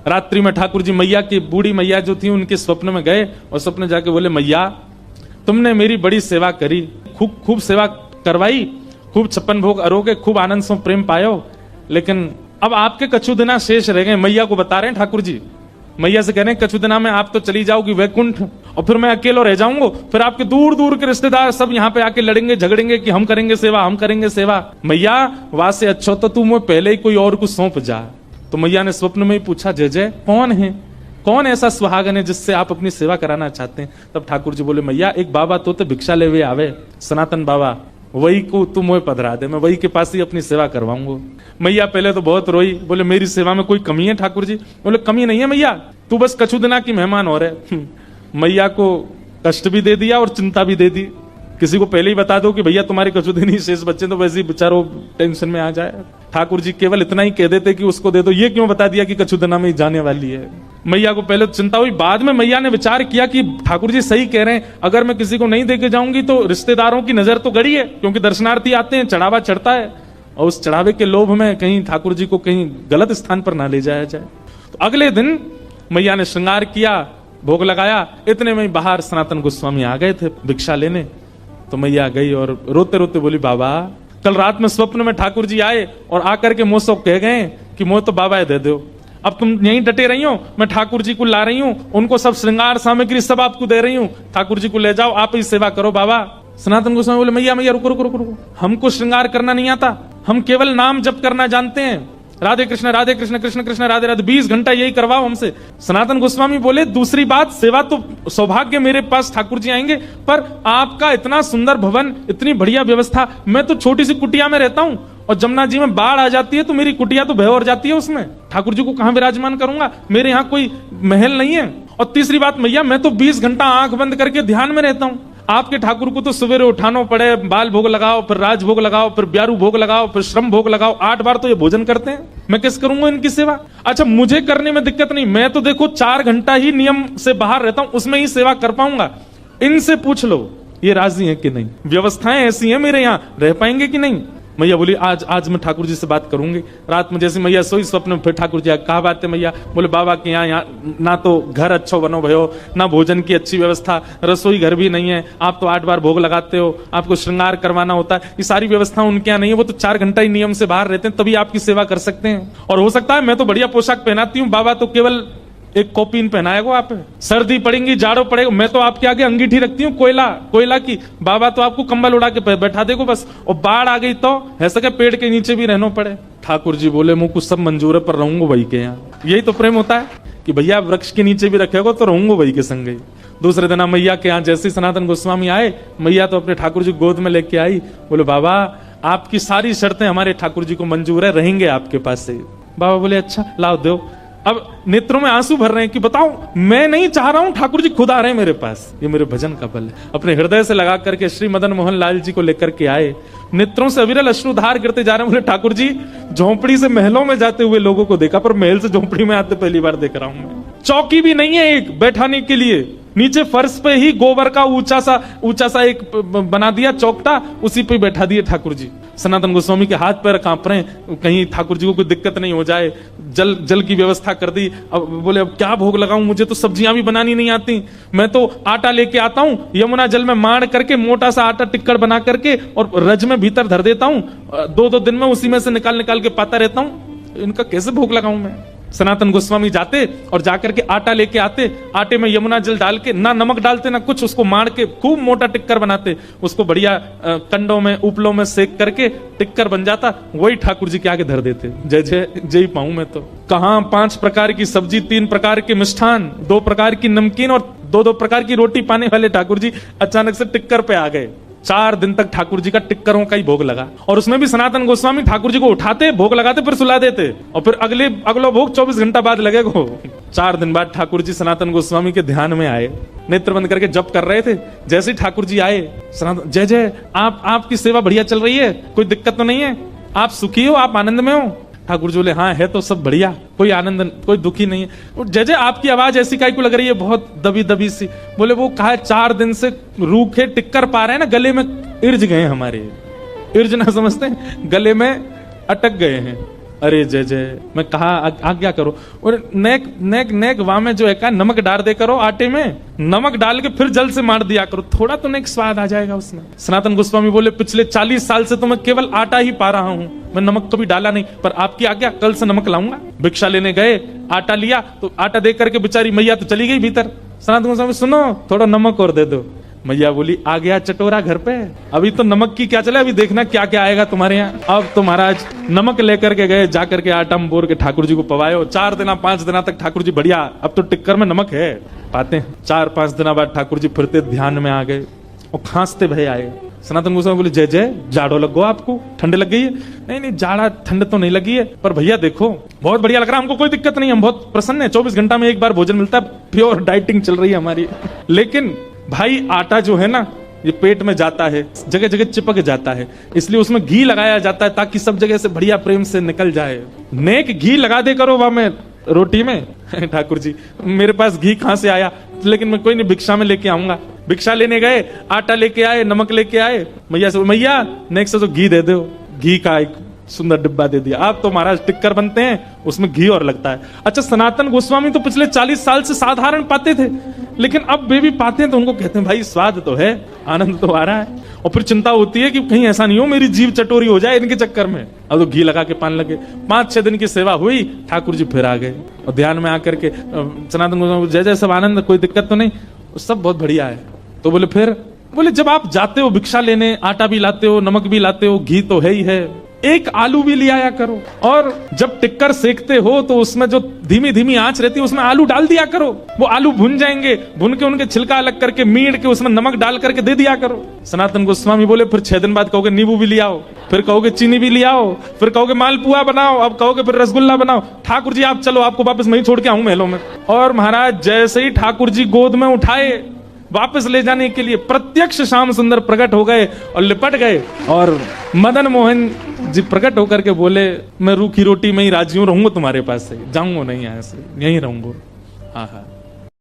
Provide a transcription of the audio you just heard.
रात्रि में ठाकुर जी मैया की बूढ़ी मैया जो थी उनके स्वप्न में गए और स्वप्न जाके बोले, मैया तुमने मेरी बड़ी सेवा करी, खूब सेवा करवाई, खूब 56 भोग अरोगे, खूब आनंद से प्रेम पायो, लेकिन अब आपके कछु दिना शेष रह गए। मैया को बता रहे हैं ठाकुर जी, मैया से कह रहे हैं कछु दिना में आप तो चली जाओगी वैकुंठ और फिर मैं अकेला रह जाऊंगा, फिर आपके दूर दूर के रिश्तेदार सब यहाँ पे आके लड़ेंगे झगड़ेंगे कि हम करेंगे सेवा, हम करेंगे सेवा। मैया वहां से अच्छा तो तू मुझे पहले ही कोई और को सौंप जा। तो मैया ने स्वप्न में ही पूछा, जय जय कौन है, कौन ऐसा सुहागन है जिससे आप अपनी सेवा कराना चाहते हैं? तब ठाकुर जी बोले, मैया एक बाबा तो भिक्षा ले हुए आवे, सनातन बाबा, वही को तुम मुझे पधरा दे, मैं वही के पास ही अपनी सेवा करवाऊंगा। मैया पहले तो बहुत रोई, बोले मेरी सेवा में कोई कमी है ठाकुर जी? बोले कमी नहीं है मैया, तू बस कछु दिना की मेहमान हो रहे। मैया को कष्ट भी दे दिया और चिंता भी दे दी। किसी को पहले ही बता दो कि भैया तुम्हारे कछु दिन ही शेष बच्चे, तो वैसे ही बेचारो टेंशन में आ जाए। ठाकुर जी केवल इतना ही कह देते कि उसको दे दो, ये क्यों बता दिया कि कछु दिना में ही जाने वाली है? मैया को पहले चिंता हुई, बाद में मैया ने विचार किया कि ठाकुर जी सही कह रहे हैं, अगर मैं किसी को नहीं देके जाऊंगी तो रिश्तेदारों की नजर तो गड़ी है, क्योंकि दर्शनार्थी आते हैं, चढ़ावा चढ़ता है, और उस चढ़ावे के लोभ में कहीं ठाकुर जी को कहीं गलत स्थान पर ना ले जाया जाए। तो अगले दिन मैया ने श्रृंगार किया, भोग लगाया, इतने में बाहर सनातन गोस्वामी आ गए थे भिक्षा लेने। तो मैया गई और रोते रोते बोली, बाबा कल रात में स्वप्न में ठाकुर जी आए और आकर के मुझसे कह गए कि मुझे तो बाबा दे दो, अब तुम यहीं डटे रही हो, मैं ठाकुर जी को ला रही हूँ, उनको सब श्रृंगार सामग्री सब आपको दे रही हूँ, ठाकुर जी को ले जाओ, आप ही सेवा करो बाबा। सनातन गोस्वामी बोले, मैया मैया रुको रुको रुको रुको, हमको श्रृंगार करना नहीं आता, हम केवल नाम जप करना जानते हैं, राधे कृष्ण कृष्ण कृष्ण राधे राधे, 20 घंटा यही करवाओ हमसे। सनातन गोस्वामी बोले, दूसरी बात, सेवा तो सौभाग्य मेरे पास ठाकुर जी आएंगे, पर आपका इतना सुंदर भवन, इतनी बढ़िया व्यवस्था, मैं तो छोटी सी कुटिया में रहता हूँ और जमुना जी में बाढ़ आ जाती है तो मेरी कुटिया तो भय जाती है, उसमें ठाकुर जी को कहां विराजमान करूंगा, मेरे यहाँ कोई महल नहीं है। और तीसरी बात मैया, मैं तो 20 घंटा आंख बंद करके ध्यान में रहता हूँ, आपके ठाकुर को तो सवेरे उठाना पड़े, बाल भोग लगाओ, फिर राज भोग लगाओ, फिर ब्यारू भोग लगाओ, फिर श्रम भोग लगाओ, 8 बार तो ये भोजन करते हैं, मैं किस करूंगा इनकी सेवा? अच्छा मुझे करने में दिक्कत नहीं, मैं तो देखो 4 घंटा ही नियम से बाहर रहता हूं, उसमें ही सेवा कर पाऊंगा, इनसे पूछ लो ये राजी है कि नहीं, व्यवस्थाएं ऐसी हैं मेरे यहाँ, रह पाएंगे कि नहीं? मैया बोली, आज मैं ठाकुर जी से बात करूंगी। रात में जैसे मैया सोई, स्वप्न में फिर ठाकुर जी कहा बात है मैया? बोले, बाबा के यहाँ ना तो घर अच्छा बनो भयो, ना भोजन की अच्छी व्यवस्था, रसोई घर भी नहीं है, आप तो 8 बार भोग लगाते हो, आपको श्रृंगार करवाना होता है, ये सारी व्यवस्था उनके यहाँ नहीं है, वो तो 4 घंटा ही नियम से बाहर रहते हैं, तभी आपकी सेवा कर सकते हैं। और हो सकता है मैं तो बढ़िया पोशाक पहनाती हूँ, बाबा तो केवल एक कॉपीन पहनाएगा, आप सर्दी पड़ेगी, जाड़ो पड़ेगा, मैं तो आपके आगे अंगीठी रखती हूँ कोयला की, बाबा तो आपको कंबल उड़ा के बैठा देगो बस, और बाढ़ आ गई तो है सके पेड़ के नीचे भी रहना पड़े। ठाकुर जी बोले, मुझको सब मंजूर है, पर रहूंगा भाई के यहाँ। यही तो प्रेम होता है कि भैया वृक्ष के नीचे भी रखेगा तो रहूंगा भाई के संग ही। दूसरे दिन मैया के यहाँ जैसे सनातन गोस्वामी आए, मैया तो अपने ठाकुर जी गोद में लेके आई, बोले, बाबा आपकी सारी शर्तें हमारे ठाकुर जी को मंजूर है, रहेंगे आपके पास से। बाबा बोले, अच्छा लाओ दो। अब नेत्रों में आंसू भर रहे हैं कि बताओ, मैं नहीं चाह रहा हूं, ठाकुर जी खुद आ रहे हैं मेरे पास, ये मेरे भजन का बल है। अपने हृदय से लगा करके श्री मदन मोहन लाल जी को लेकर के आए, नेत्रों से अविरल अश्रुधार गिरते जा रहे हैं। बोले, ठाकुर जी झोंपड़ी से महलों में जाते हुए लोगों को देखा, पर महल से झोंपड़ी में आते पहली बार देख रहा हूं मैं। चौकी भी नहीं है एक बैठाने के लिए, नीचे फर्श पे ही गोबर का ऊंचा सा एक बना दिया चौकटा, उसी पे बैठा दिए ठाकुर जी। सनातन गोस्वामी के हाथ पैर कांप रहे हैं, कहीं ठाकुर जी को कोई दिक्कत नहीं हो जाए। जल की व्यवस्था कर दी। अब बोले, अब क्या भोग लगाऊं, मुझे तो सब्जियां भी बनानी नहीं आती, मैं तो आटा लेके आता हूं, यमुना जल में माड़ करके मोटा सा आटा टिक्कड़ बना करके और रज में भीतर धर देता हूं, 2-2 दिन में उसी में से निकाल के पाता रहता हूं, इनका कैसे भोग लगाऊं मैं? सनातन गोस्वामी जाते और जाकर के आटा लेके आते, आटे में यमुना जल डाल के, ना नमक डालते ना कुछ, उसको मार के खूब मोटा टिक्कर बनाते, उसको बढ़िया कंडों में उपलों में सेक करके टिक्कर बन जाता, वही ठाकुर जी के आगे धर देते। जय जय जय पाऊं मैं तो। कहां 5 प्रकार की सब्जी, 3 प्रकार के मिष्ठान, 2 प्रकार की नमकीन और 2-2 प्रकार की रोटी पाने वाले ठाकुर जी अचानक से टिक्कर पे आ गए। 4 दिन तक ठाकुर जी का टिक्करों का ही भोग लगा, और उसमें भी सनातन गोस्वामी ठाकुर जी को उठाते, भोग लगाते, फिर सुला देते, और फिर अगला भोग 24 घंटा बाद लगेगा। 4 दिन बाद ठाकुर जी सनातन गोस्वामी के ध्यान में आए, नेत्र बंद करके जप कर रहे थे। जैसे ही ठाकुर जी आए, सनातन, जय जय, आपकी सेवा बढ़िया चल रही है, कोई दिक्कत तो नहीं है, आप सुखी हो, आप आनंद में हो? ठाकुर जी बोले, हाँ है तो सब बढ़िया, कोई आनंद, कोई दुखी नहीं है। जय जय, आपकी आवाज ऐसी काहे को लग रही है, बहुत दबी दबी सी? बोले, वो कहा 4 दिन से रूखे टिक्कर पा रहे हैं ना, गले में इर्ज गए हमारे, इर्ज ना समझते, गले में अटक गए हैं। अरे जय जय, मैं कहा आज्ञा करो। और नेक नेक नेक वाह में जो है का नमक डाल दे करो आटे में, नमक डाल के फिर जल से मार दिया करो, थोड़ा तो नेक स्वाद आ जाएगा उसमें। सनातन गोस्वामी बोले पिछले 40 साल से तो मैं केवल आटा ही पा रहा हूँ, मैं नमक कभी डाला नहीं, पर आपकी आज्ञा कल से नमक लाऊंगा। भिक्षा लेने गए, आटा लिया तो आटा दे करके बेचारी मैया तो चली गई भीतर। सनातन गोस्वामी सुनो थोड़ा नमक और दे दो। मैया बोली आ गया चटोरा घर पे, अभी तो नमक की क्या चले, अभी देखना क्या क्या आएगा तुम्हारे यहाँ। अब तो महाराज नमक लेकर के गए, जाकर के आटा बोर के ठाकुर जी को पवायो। 4 दिन 5 दिन तक ठाकुर जी बढ़िया, अब तो टिक्कर में नमक है पाते हैं। 4-5 दिन बाद ठाकुर जी फिरते ध्यान में आ गए और खांसते भय आए। सनातन गोस्वामी बोले जय जय, जाड़ो लग गो आपको, ठंड लग गई है? नहीं नहीं जाड़ा ठंड तो नहीं लगी है, पर भैया देखो बहुत बढ़िया लग रहा है, हमको कोई दिक्कत नहीं, हम बहुत प्रसन्न है, 24 घंटा में एक बार भोजन मिलता है, प्योर डाइटिंग चल रही है हमारी। लेकिन भाई आटा जो है ना ये पेट में जाता है, जगह जगह चिपक जाता है, इसलिए उसमें घी लगाया जाता है ताकि सब जगह से बढ़िया प्रेम से निकल जाए। नेक घी लगा दे करो वहां में रोटी में। ठाकुर जी मेरे पास घी कहां से आया, लेकिन मैं कोई नहीं भिक्षा में लेके आऊंगा। भिक्षा लेने गए, आटा लेके आए, नमक लेके आए, मैया से मैया नेक्स्ट तो घी दे दो। घी का एक सुंदर डिब्बा दे दिया। आप तो महाराज टिक्कर बनते हैं, उसमें घी और लगता है। अच्छा सनातन गोस्वामी तो पिछले 40 साल से साधारण पाते थे, लेकिन अब वे भी पाते हैं तो उनको कहते हैं भाई स्वाद तो है, आनंद तो आ रहा है। और फिर चिंता होती है कि कहीं ऐसा नहीं हो मेरी जीभ चटोरी हो जाए इनके चक्कर में। अब तो घी लगा के पान लगे। 5-6 दिन की सेवा हुई, ठाकुर जी फिर आ गए और ध्यान में आकर के सनातन गोस्वामी जय जय सब आनंद, कोई दिक्कत तो नहीं, सब बहुत बढ़िया है। तो बोले फिर बोले जब आप जाते हो भिक्षा लेने, आटा भी लाते हो, नमक भी लाते हो, घी तो है ही है, एक आलू भी ले आया करो, और जब टिक्कर सेकते हो तो उसमें जो धीमी धीमी आंच रहती है उसमें आलू डाल दिया करो, वो आलू भुन जाएंगे, भुन के उनके छिलका अलग करके मीड़ के उसमें नमक डाल करके दे दिया करो। सनातन गोस्वामी बोले फिर 6 दिन बाद कहोगे नींबू भी ले आओ, फिर कहोगे चीनी भी ले आओ, फिर कहोगे मालपुआ बनाओ, अब कहोगे फिर रसगुल्ला बनाओ। ठाकुर जी आप चलो, आपको वापस मैं ही छोड़ के आऊं महलों में। और महाराज जैसे ही ठाकुर जी गोद में उठाए वापस ले जाने के लिए, प्रत्यक्ष श्याम सुंदर प्रकट हो गए और लिपट गए। और मदन मोहन जी प्रकट होकर के बोले मैं रूखी रोटी में ही राजी हूं, रहूंगा तुम्हारे पास से, जाऊंगा नहीं यहाँ से, यहीं रहूंगा। हाँ हाँ